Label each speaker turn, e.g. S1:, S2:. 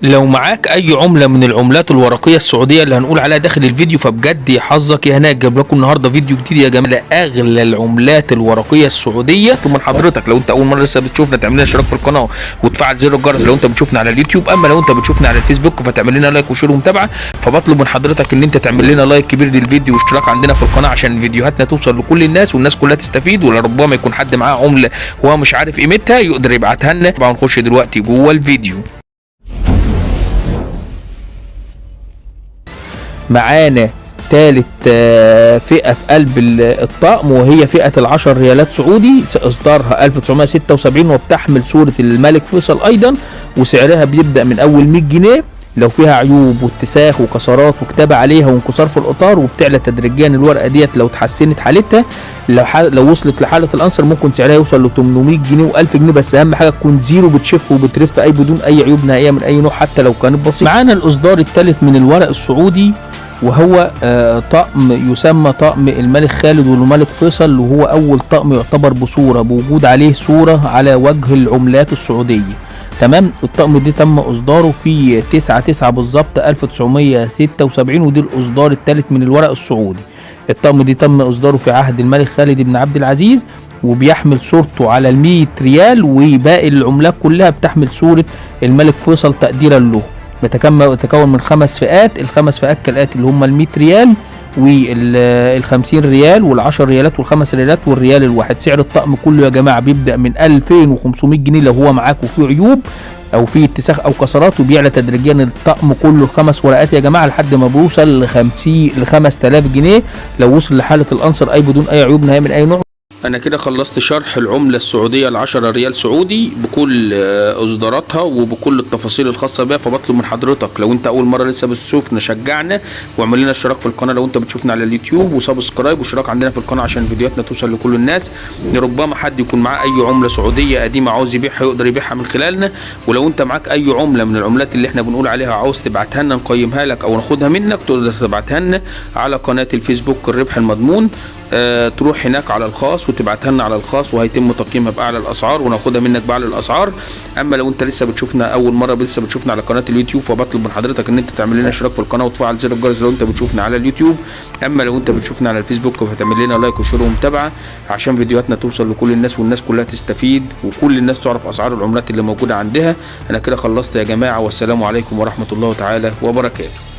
S1: لو معاك اي عمله من العملات الورقيه السعوديه اللي هنقول عليها داخل الفيديو، فبجد يا حظك يا هناك، جايب لكم النهارده فيديو جديد يا جماعه لاغلى العملات الورقيه السعوديه. من حضرتك لو انت اول مره لسه بتشوفنا تعمل لنا اشتراك في القناه وتفعل زر الجرس لو انت بتشوفنا على اليوتيوب، اما لو انت بتشوفنا على الفيسبوك فتعمل لنا لايك وشير ومتابعه. فبطلب من حضرتك ان انت تعمل لنا لايك كبير للفيديو واشتراك عندنا في القناه عشان فيديوهاتنا توصل لكل الناس والناس كلها تستفيد، ولربما يكون حد معاه عمله وهو مش عارف قيمتها يقدر يبعتها لنا. طبعا نخش دلوقتي جوه الفيديو. معانا ثالث فئة في قلب الطقم، وهي فئة ال10 ريالات سعودي، إصدارها 1976 وبتحمل صورة الملك فيصل أيضا، وسعرها بيبدأ من أول 100 جنيه. لو فيها عيوب واتساخ وكسرات وكتابة عليها وانكسار في الإطار، وبتعلى تدريجيا الورقة ديت لو اتحسنت حالتها. لو وصلت لحالة الأنصر ممكن سعرها يوصل ل 800 جنيه و1000 جنيه، بس أهم حاجة تكون زيرو بتشف وبترف أي بدون أي عيوب نهائية من أي نوع حتى لو كانت بسيطة. معانا الإصدار الثالث من الورق السعودي، وهو طقم يسمى طقم الملك خالد والملك فيصل، وهو أول طقم يعتبر بصورة بوجود عليه صورة على وجه العملات السعودية. تمام. الطقم ده تم إصداره في 9/9 بالظبط 1976، ودي الإصدار الثالث من الورق السعودي. الطقم ده تم إصداره في عهد الملك خالد بن عبد العزيز، وبيحمل صورته على ال100 ريال، وباقي العملات كلها بتحمل صورة الملك فيصل تقديرا له. بتتكون من 5 فئات، ال5 فئات كالآتي اللي هم ال100 ريال وال50 ريال وال10 ريالات وال5 ريالات والريال الواحد. سعر الطقم كله يا جماعة بيبدأ من 2500 جنيه لو هو معاك وفيه عيوب او في اتساخ او كسرات، وبيعلى تدريجيا الطقم كله ال5 ورقات يا جماعه لحد ما بيوصل ل 5000 جنيه لو وصل لحاله الانصر اي بدون اي عيوب نهائيه من اي نوع. انا كده خلصت شرح العملة السعودية ال10 ريال سعودي بكل اصداراتها وبكل التفاصيل الخاصة بها. فبطلب من حضرتك لو انت اول مرة لسه بتشوفنا شجعنا واعمل لنا اشتراك في القناة لو انت بتشوفنا على اليوتيوب، وسبسكرايب واشتراك عندنا في القناة عشان فيديوهاتنا توصل لكل الناس. ربما حد يكون معاه اي عملة سعودية قديمة عاوز يبيعها يقدر يبيعها من خلالنا. ولو انت معاك اي عملة من العملات اللي احنا بنقول عليها عاوز تبعتها لنا نقيمها لك او ناخدها منك، تقدر تبعتها لنا على قناة الفيسبوك الربح المضمون. تروح هناك على الخاص وتبعتها لنا على الخاص، وهيتم تقييمها باعلى الاسعار وناخدها منك باعلى الاسعار. اما لو انت لسه بتشوفنا اول مره لسه بتشوفنا على قناه اليوتيوب، فبطلب من حضرتك ان انت تعمل لنا اشتراك في القناه وتفعل زر الجرس لو انت بتشوفنا على اليوتيوب. اما لو انت بتشوفنا على الفيسبوك فتعمل لنا لايك وشير ومتابعه عشان فيديوهاتنا توصل لكل الناس والناس كلها تستفيد وكل الناس تعرف اسعار العملات اللي موجوده عندها. انا كده خلصت يا جماعه، والسلام عليكم ورحمه الله تعالى وبركاته.